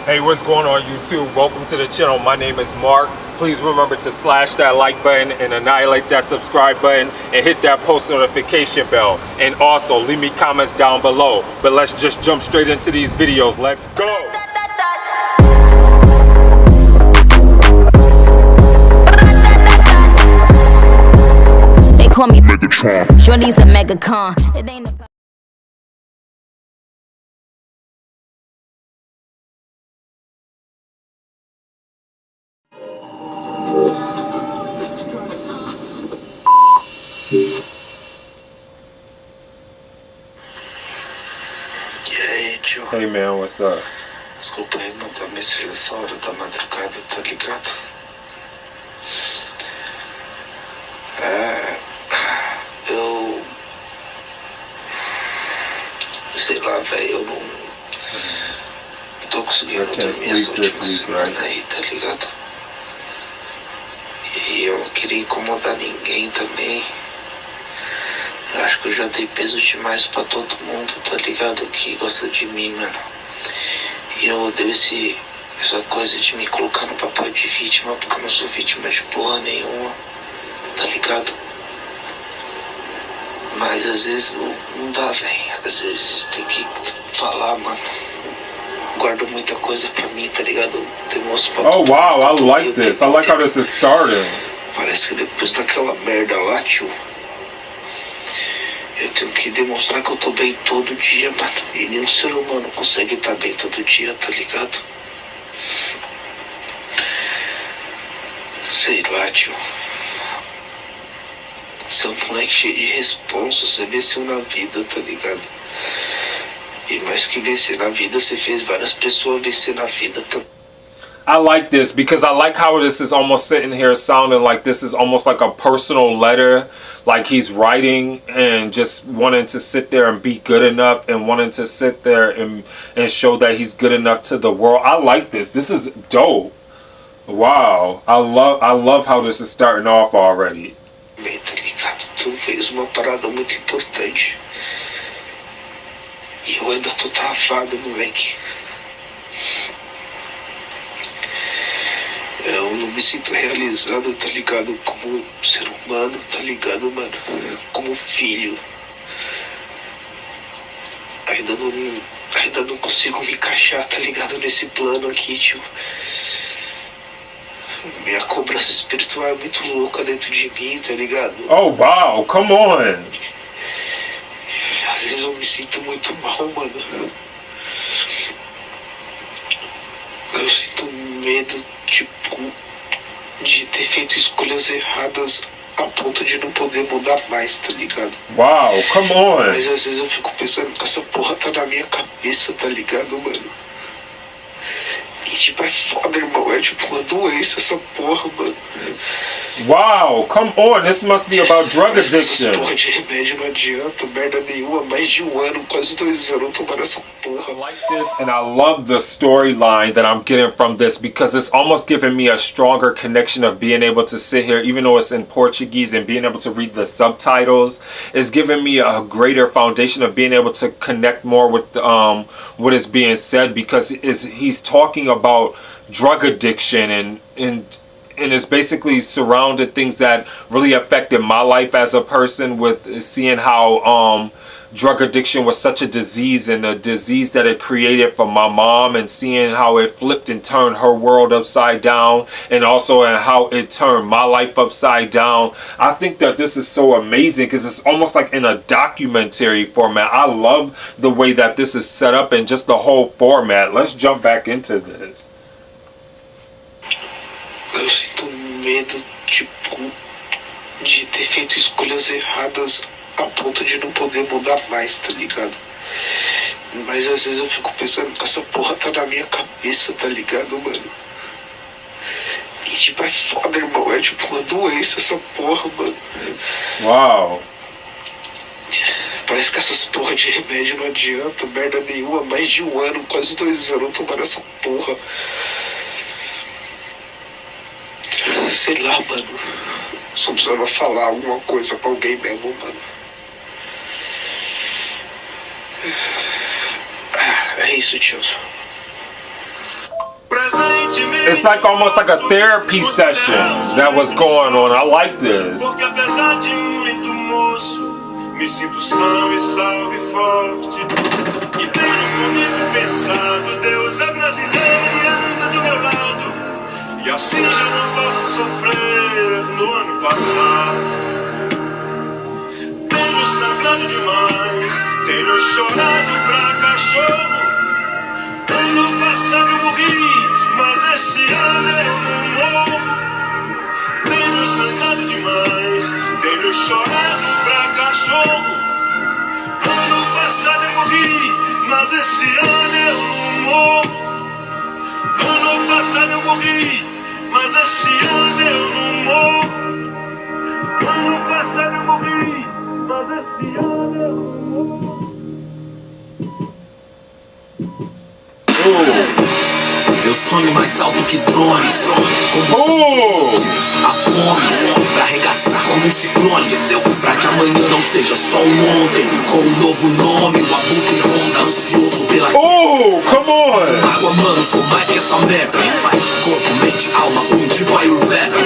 Hey, what's going on YouTube? Welcome to the channel. My name is Mark. Please remember to slash that like button and annihilate that subscribe button and hit that post notification bell. And also leave me comments down below. But let's just jump straight into these videos. Let's go! They call me Megatron. Shorty's a megacon. It ain't a E aí, tio? Hey man, what's up? Desculpa aí mandar mensagem nessa hora da madrugada, tá ligado? Eu... Sei lá, velho, eu não tô conseguindo dormir essa última semana aí, tá ligado? E eu não queria incomodar ninguém também. Eu acho que eu já dei peso demais pra todo mundo, tá ligado? Que gosta de mim, mano. E eu odeio essa coisa de me colocar no papel de vítima, porque eu não sou vítima de porra nenhuma, tá ligado? Mas às vezes não dá, velho. Às vezes tem que falar, mano. Guardo muita coisa pra mim, tá ligado? Demonstro pra Oh wow, I like this. I like how this is starting. Parece que depois daquela merda lá, tio, eu tenho que demonstrar que eu tô bem todo dia, mano. E nenhum ser humano consegue estar bem todo dia, tá ligado? Sei lá, tio. Você é um moleque cheio de responsa, você venceu na vida, tá ligado? E mais que vencer na vida, você fez várias pessoas vencer na vida também. I like this because I like how this is almost sitting here sounding like this is almost like a personal letter, like he's writing and just wanting to sit there and be good enough and wanting to sit there and show that he's good enough to the world. I like this. This is dope. Wow. I love how this is starting off already. Tá ligado? Tu fez uma parada muito importante. E eu ainda tô travado, moleque. Eu não me sinto realizado, tá ligado? Como ser humano, tá ligado, mano? Como filho. Ainda não consigo me encaixar, tá ligado? Nesse plano aqui, tio. Minha cobrança espiritual é muito louca dentro de mim, tá ligado? Oh wow, come on. Às vezes eu me sinto muito mal, mano. Eu sinto medo, tipo, de ter feito escolhas erradas a ponto de não poder mudar mais, tá ligado? Wow, come on. Mas às vezes eu fico pensando que essa porra tá na minha cabeça, tá ligado, mano? E tipo, é foda, irmão. É tipo uma doença essa porra, mano. Wow, come on. This must be about drug addiction. Essa porra de remédio não adianta, merda nenhuma. Mais de um ano, quase 2 anos tomando essa porra. I like this and I love the storyline that I'm getting from this because it's almost giving me a stronger connection of being able to sit here, even though it's in Portuguese, and being able to read the subtitles. It's giving me a greater foundation of being able to connect more with what is being said, because he's talking about drug addiction and it's basically surrounded things that really affected my life as a person, with seeing how drug addiction was such a disease, and a disease that it created for my mom, and seeing how it flipped and turned her world upside down, and also in how it turned my life upside down. I think that this is so amazing because it's almost like in a documentary format. I love the way that this is set up and just the whole format. Let's jump back into this. Eu sinto medo, tipo, de ter feito escolhas erradas a ponto de não poder mudar mais, tá ligado? Mas às vezes eu fico pensando que essa porra tá na minha cabeça, tá ligado, mano? E tipo, é foda, irmão. É tipo uma doença essa porra, mano. Wow. Parece que essas porra de remédio não adianta, merda nenhuma. Mais de um ano, quase 2 anos tomando essa porra. Sei lá, mano. Só precisava falar alguma coisa pra alguém mesmo, mano. É isso, tio. It's like almost like a therapy session that was going on. I like this. Porque apesar de muito moço, me sinto são e salve forte. E tenho comigo pensado, Deus é brasileiro e anda do meu lado. E assim já não posso sofrer no ano passado. Tenho sangrado demais, tenho chorado pra cachorro. Ano passado eu morri, mas esse ano eu não morro. Tenho sangrado demais, tenho chorado pra cachorro. Ano passado eu morri, mas esse ano eu não morro. Ano passado eu morri, mas esse ano eu não morro. Ano passado eu morri, mas esse ano eu não morro. Eu sonho mais alto que drones, como a fome, pra arregaçar como um ciclone, pra que amanhã não seja só um ontem, com um novo nome, o abutre ronda ansioso pela come on! água, mano, sou mais que essa merda. Corpo, mente, alma, tipo Ayurveda.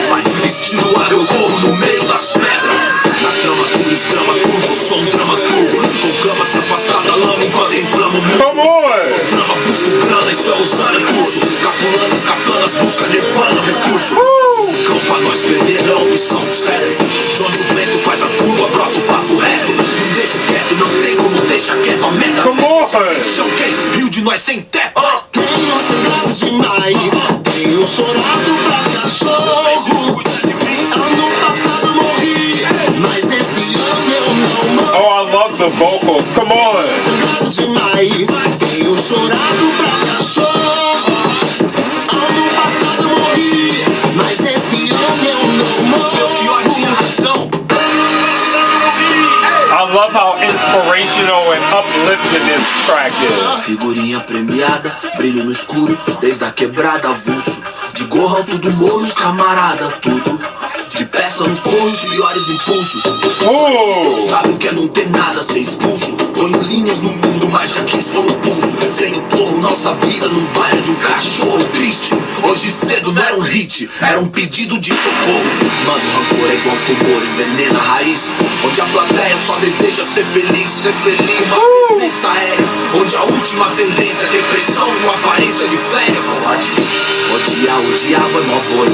Estilo água, eu corro no meio das pedras. Na trama, cruz, drama, turbo, sou um dramaturgo. Com cama se afastar da lama enquanto inflama o mundo. Come on! Drama, busco grana, isso é usar recurso. Capulanas, katanas, busca nirvana, recurso. Cão pra nós perder é opção, sério. De onde o vento faz a curva, brota o papo reto. Não deixa quieto, não tem como deixar quieto. A meta Come on! chão quem? Rio de nós sem teto. Tenho sangrado demais, tenho chorado pra cachorro. Ano passado morri, mas esse ano eu não morro. Oh, I love the vocals. Come on! Sangrado demais, tenho chorado pra cachorro. Ano passado morri, mas esse ano eu não morro. Belchior tinha razão. I love how inspirational and uplifting this track is. Figurinha premiada, brilho no escuro, desde a quebrada avulso. De gorro alto do morro, os camarada, tudo. De peça no forro, os piores impulsos. Sabe o que é não ter nada, ser expulso. Ponho linhas no mundo, mas já quis pôr no pulso. Sem o porro, nossa vida não vale de um cachorro triste. Hoje cedo não era um hit, era um pedido de socorro. Mano, rancor é igual tumor, envenena a raiz. Onde a plateia só deseja ser feliz. Uma presença aérea, onde a última tendência é depressão com aparência de férias. Odiar o diabo é mó boi.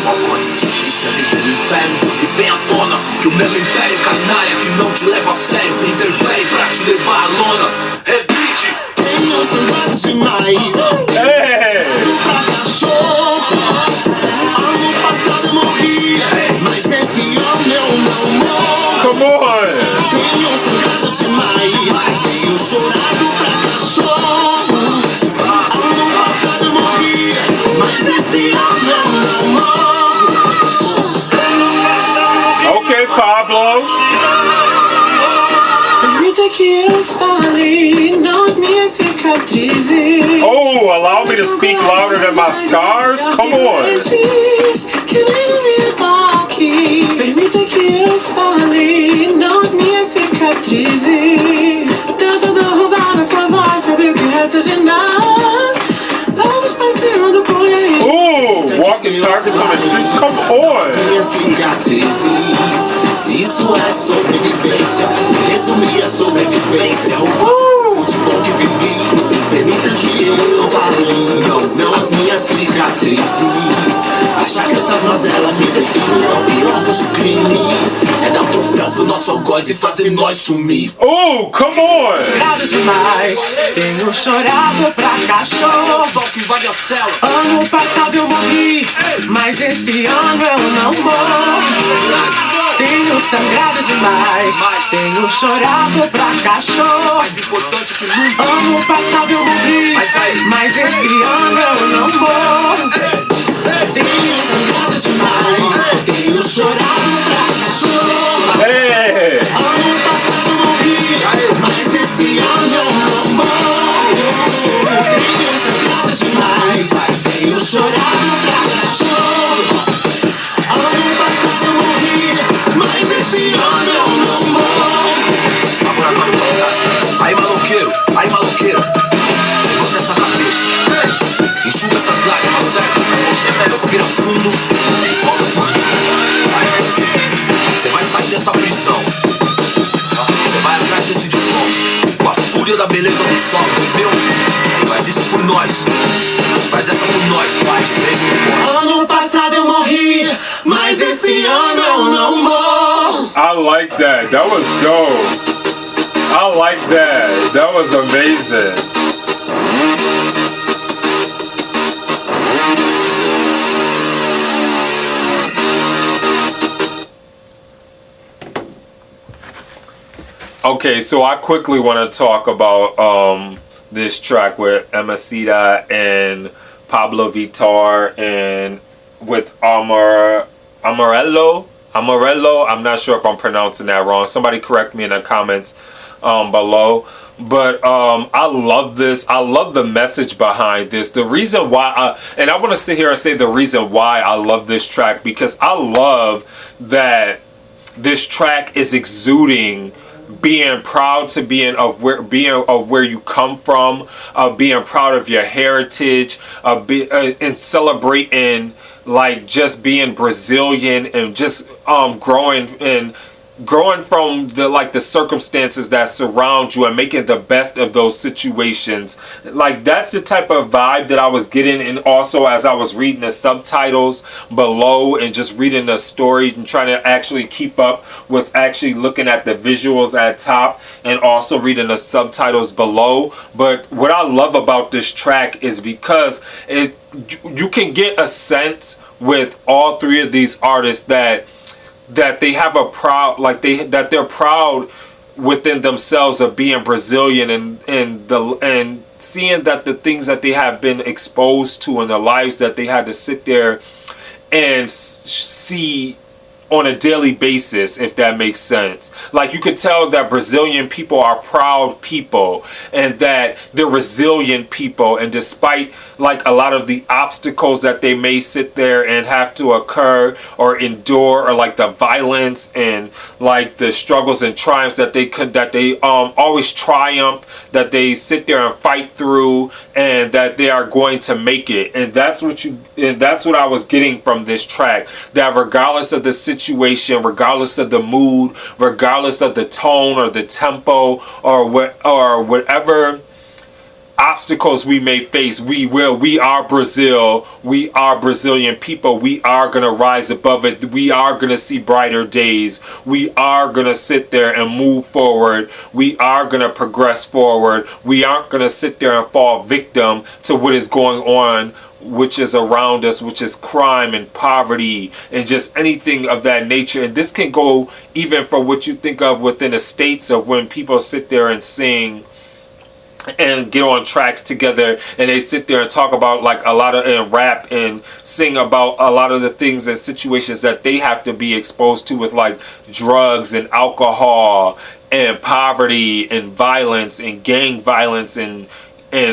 Difícil é viver no inferno e vem à tona que o mesmo império canalha que não te leva a sério interfere pra te levar à lona. Repite. Tenho sangrado demais, pra cachorro. Ano passado eu morri, mas esse ano eu não morro. Come on! Tenho sangrado demais, tenho chorado pra cachorro. Ano passado eu morri, mas esse ano eu não morro. Okay, Pabllo. Permita que eu fale nas minhas cicatrizes. Oh, allow me to speak louder than my stars? Come on. Que nem me toque. Permita que eu fale nas minhas cicatrizes. Tenta derrubar nossa voz, sabe o que resta de nada. Vamos passeando por aí. Walking targets on the streets? Come on. Minhas cicatrizes, se isso é sobrevivência, resumir a sobrevivência. O de bom que vivi, permita que eu fale. Não as minhas cicatrizes. Achar que essas mazelas me definem é o pior dos crimes. É dar um troféu pro nosso algoz e fazer nós sumir. Oh, come on. Chorado demais, tenho chorado pra cachorro. Só que vai ao céu. Ano passado eu morri, mas esse ano eu não morro. Tenho sangrado demais, tenho chorado pra cachorro. Mais importante que nunca. Ano passado eu morri, mas esse ano eu não morro. Tenho sangrado demais, tenho chorado pra cachorro. Hey. Ano passado eu morri, mas esse ano eu não morro. Tenho sangrado demais, tenho chorado pra cachorro. Ano passado eu morri, mas esse ano eu não morro. Aí maloqueiro, levanta essa cabeça. Enxuga essas lágrimas, certo? Eu fundo e volta porque você vai sair dessa prisão. Você vai atrás desse diploma com a fúria da beleza do sol, entendeu? Faz isso por nós, faz essa por nós, vai, te vejo no corpo. Ano passado eu morri, mas esse ano eu não morro. I like that. That was dope. I like that. That was amazing. Okay, so I quickly want to talk about this track with Emicida and Pabllo Vittar and with AmarElo. I'm not sure if I'm pronouncing that wrong. Somebody correct me in the comments below. But I love this. I love the message behind this. The reason why and I want to sit here and say the reason why I love this track, because I love that this track is exuding being proud to being of where you come from, being proud of your heritage, and celebrating like just being Brazilian and just growing from the circumstances that surround you and making the best of those situations. Like, that's the type of vibe that I was getting. And also as I was reading the subtitles below and just reading the story and trying to actually keep up with actually looking at the visuals at top and also reading the subtitles below. But what I love about this track is because you can get a sense with all three of these artists that they have a proud, that they're proud within themselves of being Brazilian and seeing that the things that they have been exposed to in their lives, that they had to sit there and see on a daily basis, if that makes sense. Like, you could tell that Brazilian people are proud people and that they're resilient people, and despite like a lot of the obstacles that they may sit there and have to occur or endure, or like the violence and like the struggles and triumphs that they always triumph, that they sit there and fight through, and that they are going to make it. And that's what I was getting from this track, that regardless of the situation, regardless of the mood, regardless of the tone or the tempo or whatever obstacles we may face, we are Brazil, we are Brazilian people, we are gonna rise above it, we are gonna see brighter days, we are gonna sit there and move forward, we are gonna progress forward, we aren't gonna sit there and fall victim to what is going on, which is around us, which is crime and poverty and just anything of that nature. And this can go even for what you think of within the states, of when people sit there and sing and get on tracks together and they sit there and talk about like a lot of, and rap and sing about a lot of the things and situations that they have to be exposed to with like drugs and alcohol and poverty and violence and gang violence and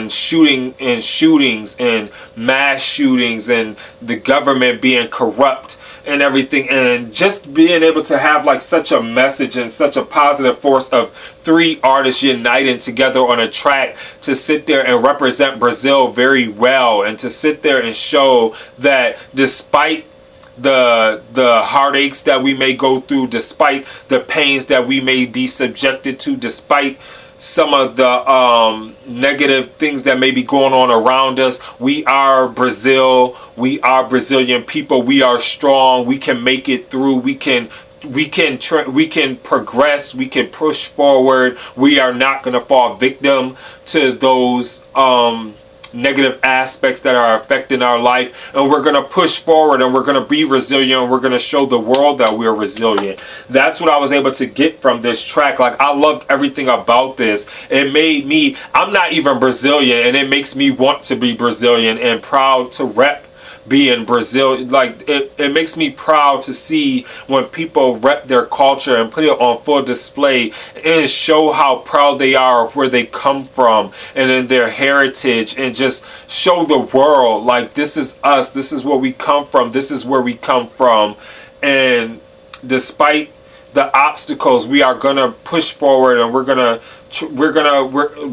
shootings and mass shootings and the government being corrupt and everything. And just being able to have like such a message and such a positive force of three artists uniting together on a track to sit there and represent Brazil very well, and to sit there and show that despite the heartaches that we may go through, despite the pains that we may be subjected to, despite some of the negative things that may be going on around us, we are Brazil, we are Brazilian people, we are strong, we can make it through, we can progress, we can push forward, we are not going to fall victim to those negative aspects that are affecting our life, and we're going to push forward and we're going to be resilient, and we're going to show the world that we're resilient. That's what I was able to get from this track. Like, I loved everything about this. It made me, I'm not even Brazilian, and it makes me want to be Brazilian and proud to rep being Brazil. Like, it makes me proud to see when people rep their culture and put it on full display and show how proud they are of where they come from and in their heritage, and just show the world like, this is us, this is where we come from, this is where we come from. And despite the obstacles, we are gonna push forward, and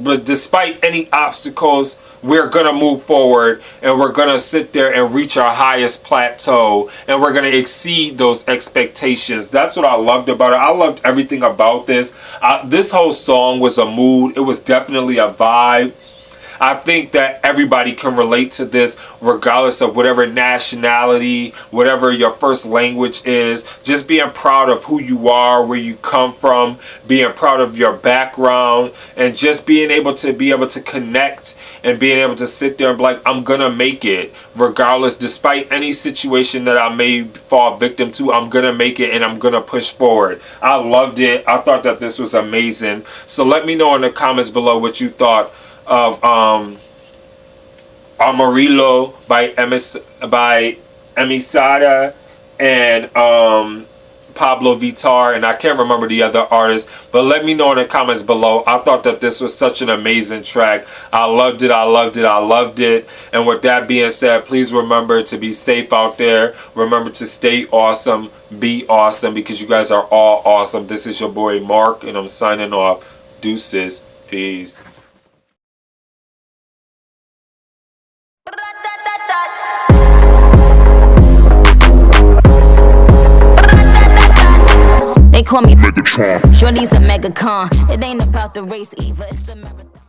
but despite any obstacles, we're gonna move forward, and we're gonna sit there and reach our highest plateau, and we're gonna exceed those expectations. That's what I loved about it. I loved everything about this. This whole song was a mood. It was definitely a vibe. I think that everybody can relate to this, regardless of whatever nationality, whatever your first language is. Just being proud of who you are, where you come from, being proud of your background, and just being able to connect, and being able to sit there and be like, I'm gonna make it, regardless, despite any situation that I may fall victim to. I'm gonna make it, and I'm gonna push forward. I loved it. I thought that this was amazing. So let me know in the comments below what you thought of AmarElo by Emicida and Pabllo Vittar, and I can't remember the other artists, but let me know in the comments below. I thought that this was such an amazing track. I loved it. I loved it. I loved it. And with that being said, please remember to be safe out there. Remember to stay awesome, be awesome, because you guys are all awesome. This is your boy Mark, and I'm signing off. Deuces. Peace. They call me Megatron. Shorty's a mega con. It ain't about the race either. It's the marathon.